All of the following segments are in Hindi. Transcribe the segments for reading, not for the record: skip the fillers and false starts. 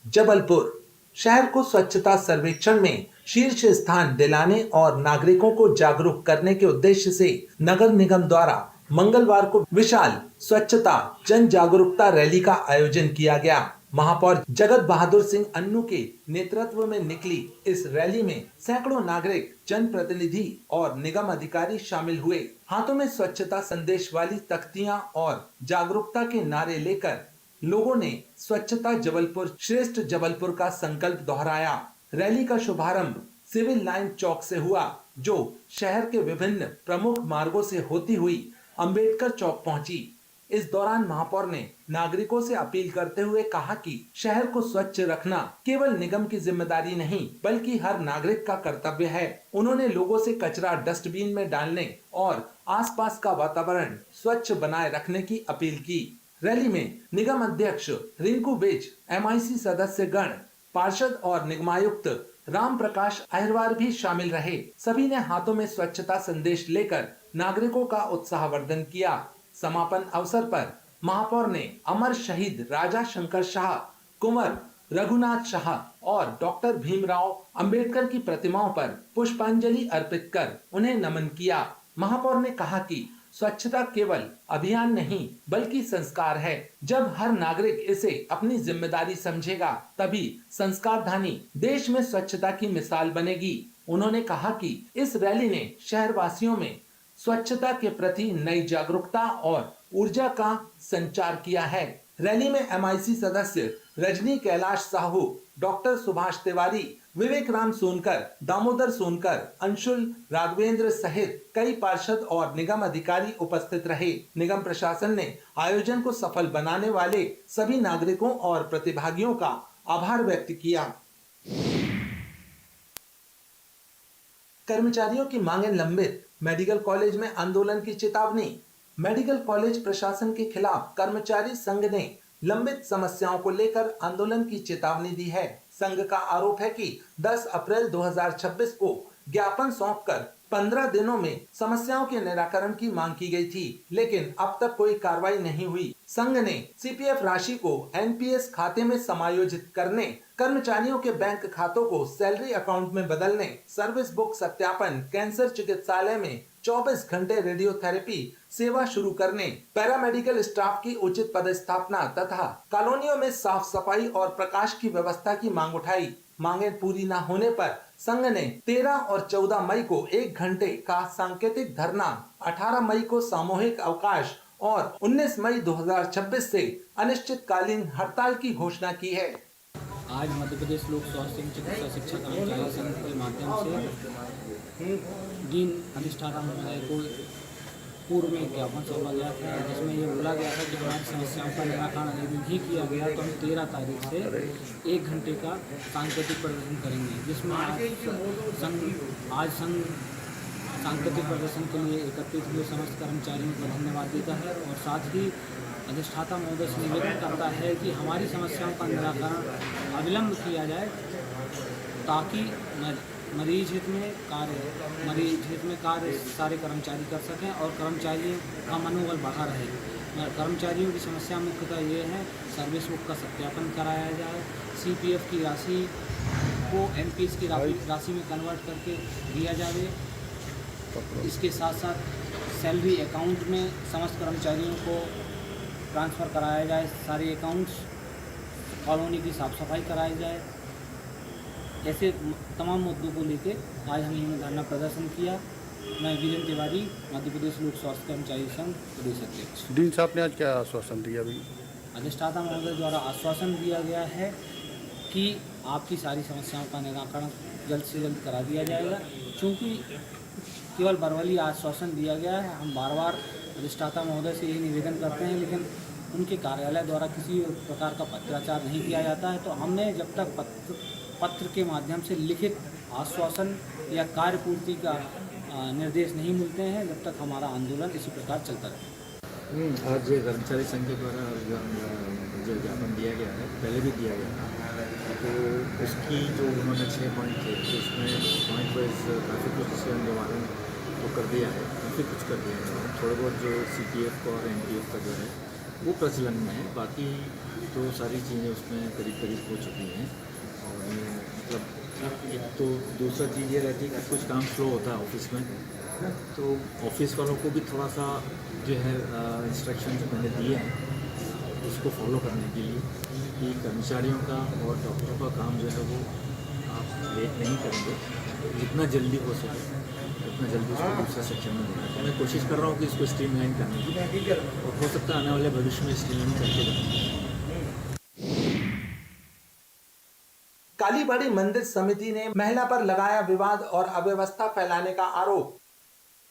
जबलपुर शहर को स्वच्छता सर्वेक्षण में शीर्ष स्थान दिलाने और नागरिकों को जागरूक करने के उद्देश्य से नगर निगम द्वारा मंगलवार को विशाल स्वच्छता जन जागरूकता रैली का आयोजन किया गया। महापौर जगत बहादुर सिंह अन्नू के नेतृत्व में निकली इस रैली में सैकड़ों नागरिक, जनप्रतिनिधि और निगम अधिकारी शामिल हुए। हाथों में स्वच्छता संदेश वाली तख्तियां और जागरूकता के नारे लेकर लोगों ने स्वच्छता जबलपुर श्रेष्ठ जबलपुर का संकल्प दोहराया। रैली का शुभारंभ सिविल लाइन चौक से हुआ, जो शहर के विभिन्न प्रमुख मार्गों से होती हुई अंबेडकर चौक पहुंची। इस दौरान महापौर ने नागरिकों से अपील करते हुए कहा कि शहर को स्वच्छ रखना केवल निगम की जिम्मेदारी नहीं, बल्कि हर नागरिक का कर्तव्य है। उन्होंने लोगों से कचरा डस्टबिन में डालने और आसपास का वातावरण स्वच्छ बनाए रखने की अपील की। रैली में निगम अध्यक्ष रिंकू बेज, MIC सदस्य गण, पार्षद और निगमायुक्त राम प्रकाश अहिरवार भी शामिल रहे। सभी ने हाथों में स्वच्छता संदेश लेकर नागरिकों का उत्साहवर्धन किया। समापन अवसर पर महापौर ने अमर शहीद राजा शंकर शाह, कुंवर रघुनाथ शाह और डॉक्टर भीमराव अंबेडकर की प्रतिमाओं पर पुष्पांजलि अर्पित कर उन्हें नमन किया। महापौर ने कहा कि स्वच्छता केवल अभियान नहीं, बल्कि संस्कार है। जब हर नागरिक इसे अपनी जिम्मेदारी समझेगा, तभी संस्कारधानी देश में स्वच्छता की मिसाल बनेगी। उन्होंने कहा कि इस रैली ने शहरवासियों में स्वच्छता के प्रति नई जागरूकता और ऊर्जा का संचार किया है। रैली में MIC सदस्य रजनी कैलाश साहू, डॉक्टर सुभाष तिवारी, विवेक राम सोनकर, दामोदर सोनकर, अंशुल राघवेंद्र सहित कई पार्षद और निगम अधिकारी उपस्थित रहे। निगम प्रशासन ने आयोजन को सफल बनाने वाले सभी नागरिकों और प्रतिभागियों का आभार व्यक्त किया। कर्मचारियों की मांगें लंबित, मेडिकल कॉलेज में आंदोलन की चेतावनी। मेडिकल कॉलेज प्रशासन के खिलाफ कर्मचारी संघ ने लंबित समस्याओं को लेकर आंदोलन की चेतावनी दी है। संघ का आरोप है कि 10 अप्रैल 2026 को ज्ञापन सौंपकर 15 दिनों में समस्याओं के निराकरण की मांग की गई थी, लेकिन अब तक कोई कार्रवाई नहीं हुई। संघ ने CPF राशि को NPS खाते में समायोजित करने, कर्मचारियों के बैंक खातों को सैलरी अकाउंट में बदलने, सर्विस बुक सत्यापन, कैंसर चिकित्सालय में 24 घंटे रेडियोथेरेपी सेवा शुरू करने, पैरामेडिकल स्टाफ की उचित पदस्थापना तथा कॉलोनियों में साफ सफाई और प्रकाश की व्यवस्था की मांग उठाई। मांगें पूरी न होने पर संघ ने 13 और 14 मई को 1 घंटे का सांकेतिक धरना, 18 मई को सामूहिक अवकाश और 19 मई 2026 से अनिश्चितकालीन हड़ताल की घोषणा की है। आज मध्य प्रदेश लोक स्वास्थ्य एवं चिकित्सा शिक्षा कर्मचारी संघ के माध्यम से डीन अधिष्ठाता महोदय को पूर्व में ज्ञापन सौंपा गया था, जिसमें ये बोला गया था कि हमारी समस्याओं का निराकरण यदि नहीं किया गया तो हम 13 तारीख से 1 घंटे का सांकेतिक प्रदर्शन करेंगे, जिसमें आज संघ सांकेतिक प्रदर्शन के लिए एकत्रित हुए समस्त कर्मचारियों को धन्यवाद देता है और साथ ही अधिष्ठाता महोदय से निवेदन करता है कि हमारी समस्याओं का निराकरण अविलंब किया जाए, ताकि मरीज हित में कार्य सारे कर्मचारी कर सकें और कर्मचारियों का मनोबल बढ़ा रहे। कर्मचारियों की समस्या मुख्यतः ये है, सर्विस बुक का सत्यापन कराया जाए, CPF की राशि को NPS की राशि में कन्वर्ट करके दिया जाए। इसके साथ साथ सैलरी अकाउंट में समस्त कर्मचारियों को ट्रांसफ़र कराया जाए, सारे अकाउंट्स, कॉलोनी की साफ़ सफाई कराई जाए। ऐसे तमाम मुद्दों को लेकर आज हमने धरना प्रदर्शन किया। मैं वीरेंद्र तिवारी, मध्य प्रदेश लोक स्वास्थ्य कर्मचारी संघ प्रदेश अध्यक्ष। डीन साहब ने आज क्या आश्वासन दिया? अभी अधिष्ठाता महोदय द्वारा आश्वासन दिया गया है कि आपकी सारी समस्याओं का निराकरण जल्द से जल्द करा दिया जाएगा। चूँकि केवल वर्बली आश्वासन दिया गया है, हम बार बार अधिष्ठाता महोदय से यही निवेदन करते हैं, लेकिन उनके कार्यालय द्वारा किसी प्रकार का पत्राचार नहीं किया जाता है। तो हमने जब तक पत्र के माध्यम से लिखित आश्वासन या कार्यपूर्ति का निर्देश नहीं मिलते हैं, जब तक हमारा आंदोलन इसी प्रकार चलता रहेगा। आज कर्मचारी संघ के द्वारा जो ज्ञापन दिया गया है, पहले भी दिया गया था, तो उसकी जो उन्होंने 6 पॉइंट थे, तो उसमें पॉइंट वाइज काफ़ी कुछ निवारण तो कर दिया है, काफ़ी कुछ कर दिया है। थोड़ा बहुत जो CPF का और NPF का जो है वो प्रचलन में है, बाकी तो सारी चीज़ें उसमें करीब करीब हो चुकी हैं। दूसरा चीज़ ये रहती है कि कुछ काम स्लो होता है ऑफिस में, तो ऑफिस वालों को भी थोड़ा सा जो है इंस्ट्रक्शन जो मैंने दिए हैं उसको फॉलो करने के लिए कि कर्मचारियों का और डॉक्टरों का काम जो है वो आप लेट नहीं करेंगे, जितना जल्दी हो सके उतना जल्दी उसको दूसरा सेक्शन में देना। तो मैं कोशिश कर रहा हूँ कि इसको स्ट्रीमलाइन करने की, और हो सकता है आने वाले भविष्य में स्ट्रीमलाइन करके जाएँ। कालीबाड़ी मंदिर समिति ने महिला पर लगाया विवाद और अव्यवस्था फैलाने का आरोप।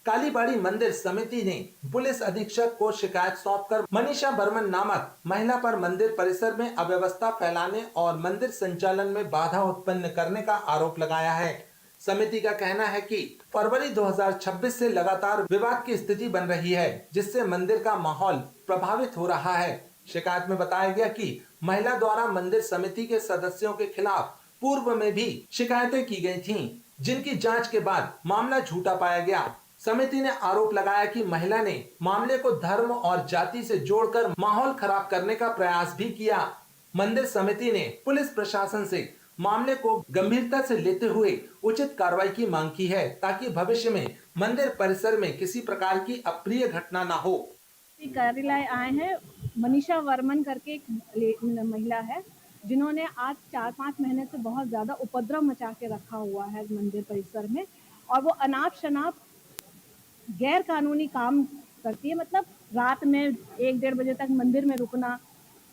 कालीबाड़ी मंदिर समिति ने पुलिस अधीक्षक को शिकायत सौंपकर मनीषा बर्मन नामक महिला पर मंदिर परिसर में अव्यवस्था फैलाने और मंदिर संचालन में बाधा उत्पन्न करने का आरोप लगाया है। समिति का कहना है कि फरवरी 2026 से लगातार विवाद की स्थिति बन रही है, जिससे मंदिर का माहौल प्रभावित हो रहा है। शिकायत में बताया गया कि महिला द्वारा मंदिर समिति के सदस्यों के खिलाफ पूर्व में भी शिकायतें की गई थीं, जिनकी जांच के बाद मामला झूठा पाया गया। समिति ने आरोप लगाया कि महिला ने मामले को धर्म और जाति से जोड़कर माहौल खराब करने का प्रयास भी किया। मंदिर समिति ने पुलिस प्रशासन से मामले को गंभीरता से लेते हुए उचित कार्रवाई की मांग की है, ताकि भविष्य में मंदिर परिसर में किसी प्रकार की अप्रिय घटना न हो। कार्यालय आए हैं, मनीषा वर्मन करके एक महिला है, जिन्होंने आज 4-5 महीने से बहुत ज्यादा उपद्रव मचा के रखा हुआ है मंदिर परिसर में, और वो अनाप शनाप गैर कानूनी काम करती है। मतलब रात में 1-1:30 बजे तक मंदिर में रुकना,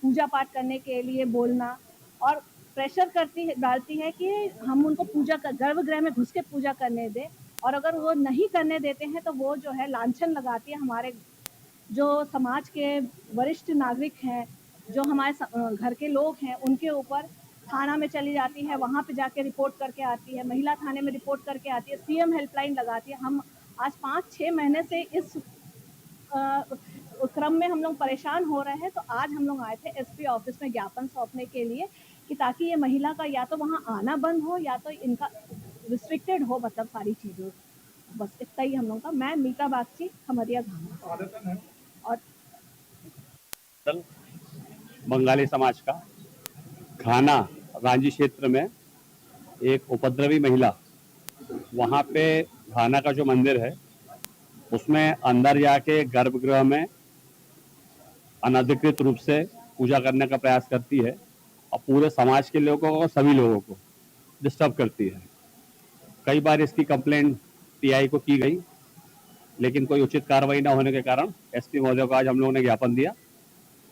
पूजा पाठ करने के लिए बोलना, और प्रेशर डालती है कि हम उनको गर्भगृह में घुस के पूजा करने दें, और अगर वो नहीं करने देते हैं तो वो जो है लांछन लगाती है। हमारे जो समाज के वरिष्ठ नागरिक हैं, जो हमारे घर के लोग हैं, उनके ऊपर थाना में चली जाती है, वहाँ पे जाके रिपोर्ट करके आती है, महिला थाने में रिपोर्ट करके आती है, सीएम हेल्पलाइन लगाती है। हम आज 5-6 महीने से इस क्रम में हम लोग परेशान हो रहे हैं। तो आज हम लोग आए थे एसपी ऑफिस में ज्ञापन सौंपने के लिए, कि ताकि ये महिला का या तो वहाँ आना बंद हो या तो इनका रिस्ट्रिक्टेड हो, मतलब सारी चीज़ों। बस इतना ही हम लोग का। मैं मीता बागची, खमरिया धाम। और बंगाली समाज का खाना रांची क्षेत्र में एक उपद्रवी महिला, वहाँ पे घाना का जो मंदिर है उसमें अंदर जाके गर्भगृह में अनधिकृत रूप से पूजा करने का प्रयास करती है और पूरे समाज के लोगों को, सभी लोगों को डिस्टर्ब करती है। कई बार इसकी कंप्लेंट टीआई को की गई, लेकिन कोई उचित कार्रवाई न होने के कारण एसपी महोदय को आज हम लोगों ने ज्ञापन दिया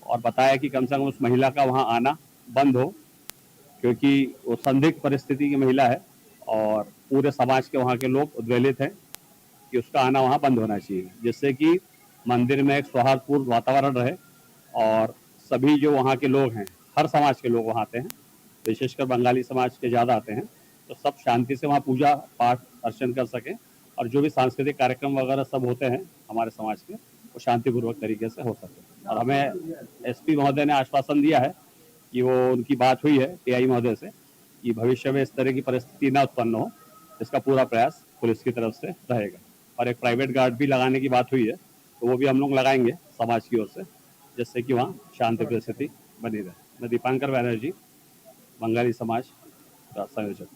और बताया कि कम से कम उस महिला का वहाँ आना बंद हो, क्योंकि वो संदिग्ध परिस्थिति की महिला है और पूरे समाज के वहाँ के लोग उद्वेलित हैं कि उसका आना वहाँ बंद होना चाहिए, जिससे कि मंदिर में एक सौहार्दपूर्ण वातावरण रहे और सभी जो वहाँ के लोग हैं, हर समाज के लोग वहाँ आते हैं, विशेषकर बंगाली समाज के ज़्यादा आते हैं, तो सब शांति से वहाँ पूजा पाठ अर्चन कर सकें और जो भी सांस्कृतिक कार्यक्रम वगैरह सब होते हैं हमारे समाज के, वो शांतिपूर्वक तरीके से हो सके। और हमें एसपी महोदय ने आश्वासन दिया है कि वो उनकी बात हुई है टीआई महोदय से कि भविष्य में इस तरह की परिस्थिति न उत्पन्न हो, इसका पूरा प्रयास पुलिस की तरफ से रहेगा। और एक प्राइवेट गार्ड भी लगाने की बात हुई है, तो वो भी हम लोग लगाएंगे समाज की ओर से, जिससे कि वहाँ शांति परिस्थिति बनी रहे। मैं दीपांकर बैनर्जी, बंगाली समाज का संयोजक।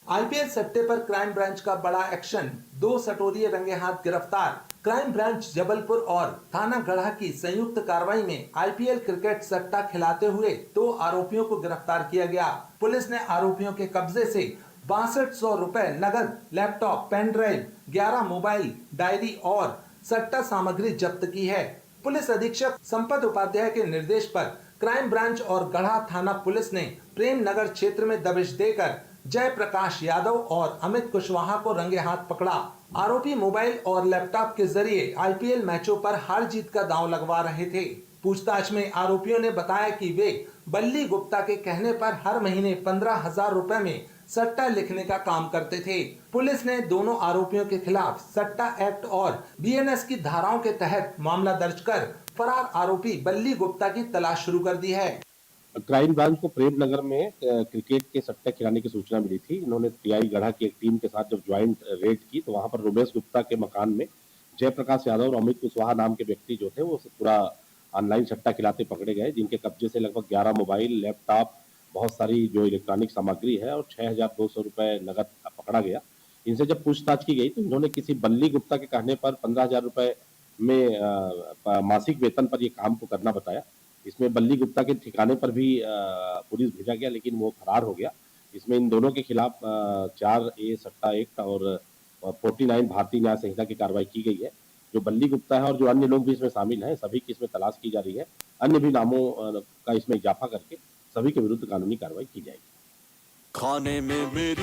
आईपीएल सट्टे पर क्राइम ब्रांच का बड़ा एक्शन, 2 सटोरिये रंगे हाथ गिरफ्तार। क्राइम ब्रांच जबलपुर और थाना गढ़ा की संयुक्त कार्रवाई में आईपीएल क्रिकेट सट्टा खिलाते हुए 2 आरोपियों को गिरफ्तार किया गया। पुलिस ने आरोपियों के कब्जे से 6200 रुपए नगद, laptop, pen drive, 11 mobile, diary और सट्टा सामग्री जब्त की है। पुलिस अधीक्षक संपत उपाध्याय के निर्देश पर क्राइम ब्रांच और गढ़ा थाना पुलिस ने प्रेम नगर क्षेत्र में दबिश देकर जयप्रकाश यादव और अमित कुशवाहा को रंगे हाथ पकड़ा। आरोपी मोबाइल और लैपटॉप के जरिए आईपीएल मैचों पर हार जीत का दांव लगवा रहे थे। पूछताछ में आरोपियों ने बताया कि वे बल्ली गुप्ता के कहने पर हर महीने 15,000 रुपए में सट्टा लिखने का काम करते थे। पुलिस ने दोनों आरोपियों के खिलाफ सट्टा एक्ट और बीएनएस की धाराओं के तहत मामला दर्ज कर फरार आरोपी बल्ली गुप्ता की तलाश शुरू कर दी है। क्राइम ब्रांच को प्रेम नगर में क्रिकेट के सट्टे खिलाने की सूचना मिली थी। इन्होंने टीआई गढ़ा की एक टीम के साथ जब ज्वाइंट रेड की तो वहां पर रोमेश गुप्ता के मकान में जयप्रकाश यादव और अमित कुशवाहा नाम के व्यक्ति जो थे वो पूरा ऑनलाइन सट्टा खिलाते पकड़े गए, जिनके कब्जे से लगभग 11 मोबाइल, लैपटॉप बहुत सारी जो इलेक्ट्रॉनिक सामग्री है और 6,200 रुपए नगद पकड़ा गया। इनसे जब पूछताछ की गई तो इन्होंने किसी बल्ली गुप्ता के कहने पर 15,000 रुपए में मासिक वेतन पर ये काम को करना बताया। इसमें बल्ली गुप्ता के ठिकाने पर भी पुलिस भेजा गया, लेकिन वो फरार हो गया। इसमें इन दोनों के खिलाफ 4A सट्टा एक्ट और 49 भारतीय न्याय संहिता की कार्रवाई की गई है। जो बल्ली गुप्ता है और जो अन्य लोग भी इसमें शामिल हैं, सभी की इसमें तलाश की जा रही है। अन्य भी नामों का इसमें इजाफा करके सभी के विरुद्ध कानूनी कार्रवाई की जाएगी। खाने में मेरी